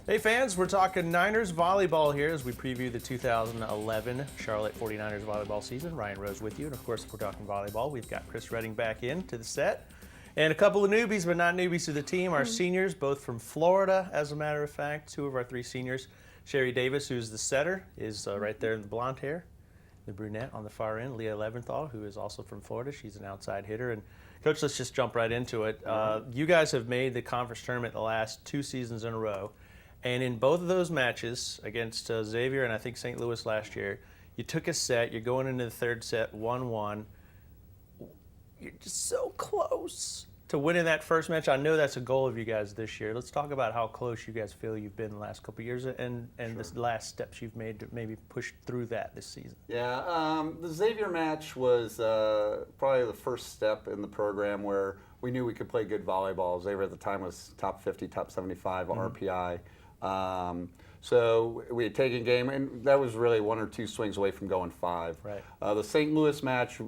Hey fans, we're talking Niners volleyball here as we preview the 2011 Charlotte 49ers volleyball season. Ryan Rose with you, and of course if we're talking volleyball, we've got Chris Redding back in to the set. And a couple of newbies, but not newbies to the team, our seniors, both from Florida, as a matter of fact. Two of our three seniors, Sheri Davis, who's the setter, is right there in the blonde hair. The brunette on the far end, Leah Leventhal, who is also from Florida. She's an outside hitter. And Coach, let's just jump right into it. You guys have made the conference tournament the last 2 seasons in a row. And in both of those matches against Xavier and I think St. Louis last year, you took a set. You're going into the third set 1-1. You're just so close to winning that first match. I know that's a goal of you guys this year. Let's talk about how close you guys feel you've been the last couple of years and the last steps you've made to maybe push through that this season. Yeah, the Xavier match was probably the first step in the program where we knew we could play good volleyball. Xavier at the time was top 50, top 75 RPI. So we had taken a game, and that was really 1 or 2 swings away from going 5. Right. The St. Louis match,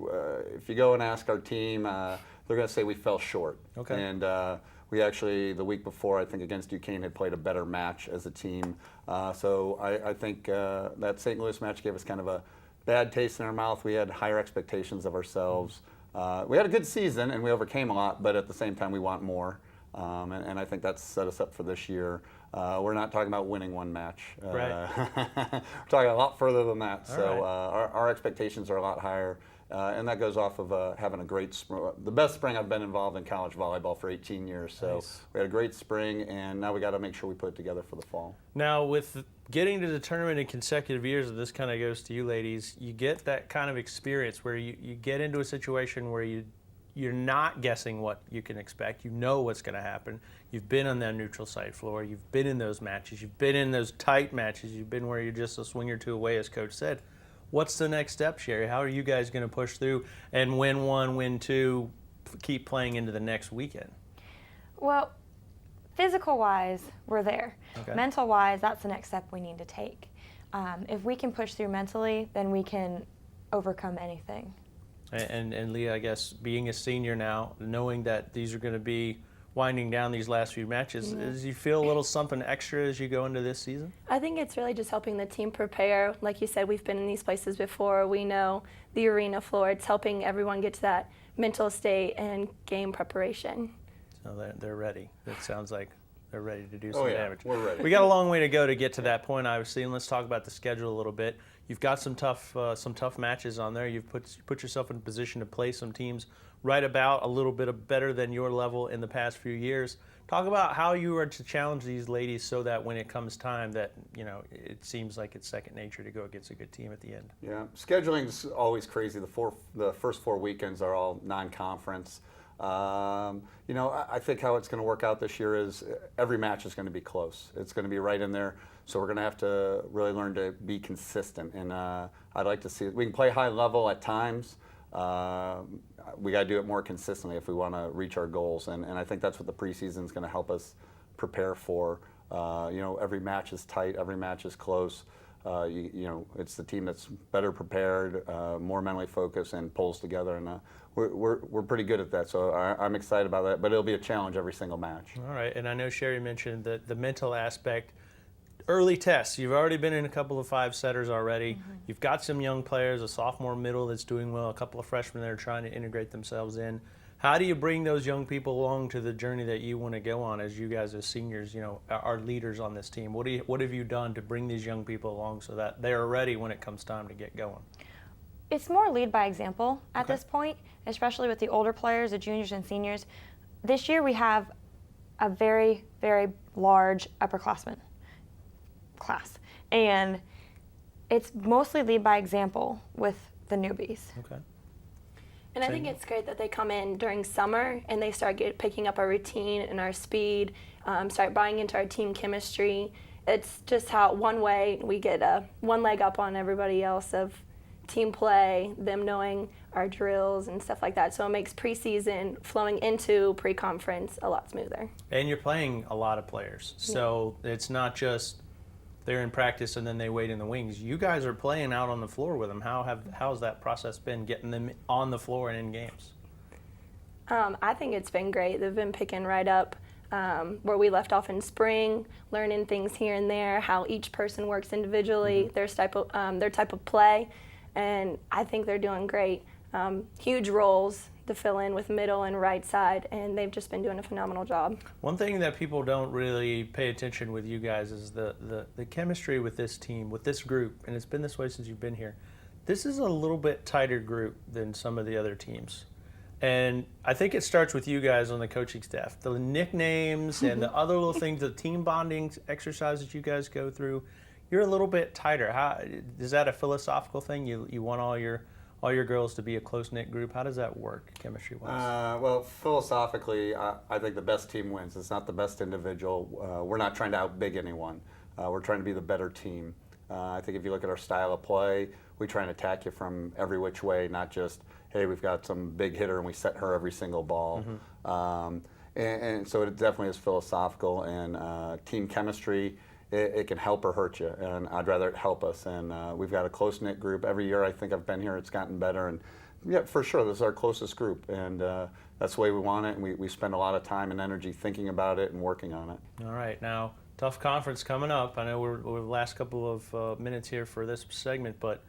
if you go and ask our team, they're going to say we fell short. Okay. And we actually, the week before, I think against Duquesne, had played a better match as a team. So I think that St. Louis match gave us kind of a bad taste in our mouth. We had higher expectations of ourselves. We had a good season, and we overcame a lot, but at the same time, we want more. And I think that's set us up for this year. We're not talking about winning one match. Right. We're talking a lot further than that. All So right. our expectations are a lot higher. And that goes off of having a great the best spring I've been involved in college volleyball for 18 years. So Nice. we had a great spring, and now we got to make sure we put it together for the fall. Now, with getting to the tournament in consecutive years, and this kind of goes to you ladies, you get that kind of experience where you get into a situation where you're not guessing what you can expect. You know what's going to happen. You've been on that neutral site floor. You've been in those matches. You've been in those tight matches. You've been where you're just a swing or two away, as Coach said. What's the next step, Sheri? How are you guys going to push through and win 1, win 2, keep playing into the next weekend? Well, physical-wise, we're there. Okay. Mental-wise, that's the next step we need to take. If we can push through mentally, then we can overcome anything. And Leah, I guess, being a senior now, knowing that these are going to be winding down these last few matches, does you feel a little something extra as you go into this season? I think it's really just helping the team prepare. Like you said, we've been in these places before. We know the arena floor. It's helping everyone get to that mental state and game preparation. So they're ready. It sounds like they're ready to do some Oh, yeah, damage. we're ready. We got a long way to go to get to that point, obviously, and let's talk about the schedule a little bit. You've got some tough matches on there. You've put yourself in a position to play some teams right about a little bit better than your level in the past few years. Talk about how you are to challenge these ladies so that when it comes time that, it seems like it's second nature to go against a good team at the end. Yeah, scheduling's always crazy. The first 4 weekends are all non-conference. I think how it's going to work out this year is every match is going to be close. It's going to be right in there. So we're going to have to really learn to be consistent. And I'd like to see we can play high level at times. We got to do it more consistently if we want to reach our goals. And I think that's what the preseason is going to help us prepare for. Every match is tight. Every match is close. It's the team that's better prepared, more mentally focused, and pulls together. And we're pretty good at that. So I'm excited about that. But it'll be a challenge every single match. All right. And I know Sheri mentioned the mental aspect. Early tests. You've already been in a couple of 5-setters already. Mm-hmm. You've got some young players, a sophomore middle that's doing well, a couple of freshmen that are trying to integrate themselves in. How do you bring those young people along to the journey that you want to go on as you guys as seniors, are leaders on this team? What have you done to bring these young people along so that they are ready when it comes time to get going? It's more lead by example at this point, especially with the older players, the juniors and seniors. This year we have a very, very large upperclassmen class, and it's mostly lead by example with the newbies. Okay. And I think it's great that they come in during summer and they start picking up our routine and our speed, start buying into our team chemistry. It's just how one way we get one leg up on everybody else of team play, them knowing our drills and stuff like that. So it makes preseason flowing into pre-conference a lot smoother. And you're playing a lot of players, so it's not just they're in practice and then they wait in the wings. You guys are playing out on the floor with them. How's that process been, getting them on the floor and in games? I think it's been great. They've been picking right up where we left off in spring, learning things here and there, how each person works individually, their type of play, and I think they're doing great. Huge roles to fill in with middle and right side, and they've just been doing a phenomenal job. One thing that people don't really pay attention with you guys is the chemistry with this team, with this group, and it's been this way since you've been here. This is a little bit tighter group than some of the other teams. And I think it starts with you guys on the coaching staff. The nicknames and the other little things, the team bonding exercises you guys go through, you're a little bit tighter. How, is that a philosophical thing? You want all your girls to be a close-knit group? How does that work chemistry-wise? Well, philosophically, I think the best team wins. It's not the best individual. We're not trying to outbig anyone. We're trying to be the better team. I think if you look at our style of play, we try and attack you from every which way, not just, hey, we've got some big hitter and we set her every single ball. And so it definitely is philosophical, and team chemistry, it can help or hurt you, and I'd rather it help us. And we've got a close-knit group. Every year I think I've been here, it's gotten better. And yeah, for sure, this is our closest group, and that's the way we want it, and we spend a lot of time and energy thinking about it and working on it. All right, now, tough conference coming up. I know we're the last couple of minutes here for this segment, but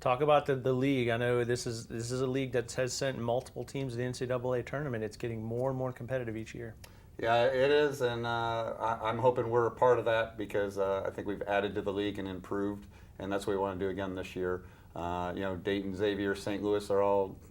talk about the league. I know this is a league that has sent multiple teams to the NCAA tournament. It's getting more and more competitive each year. Yeah, it is, and I'm hoping we're a part of that, because I think we've added to the league and improved, and that's what we want to do again this year. Dayton, Xavier, St. Louis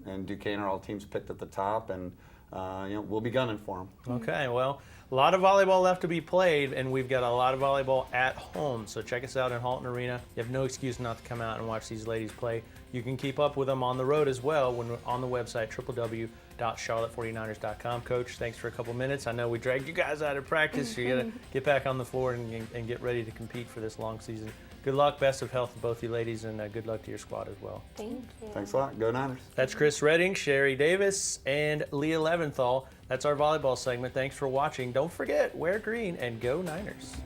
and Duquesne are all teams picked at the top, and we'll be gunning for them. Okay, well, a lot of volleyball left to be played, and we've got a lot of volleyball at home. So check us out in Halton Arena. You have no excuse not to come out and watch these ladies play. You can keep up with them on the road as well when we're on the website, www.charlotte49ers.com. Coach, thanks for a couple minutes. I know we dragged you guys out of practice, so you got to get back on the floor and get ready to compete for this long season. Good luck, best of health to both you ladies, and good luck to your squad as well. Thank you. Thanks a lot. Go Niners. That's Chris Redding, Sheri Davis, and Leah Leventhal. That's our volleyball segment. Thanks for watching. Don't forget, wear green and go Niners.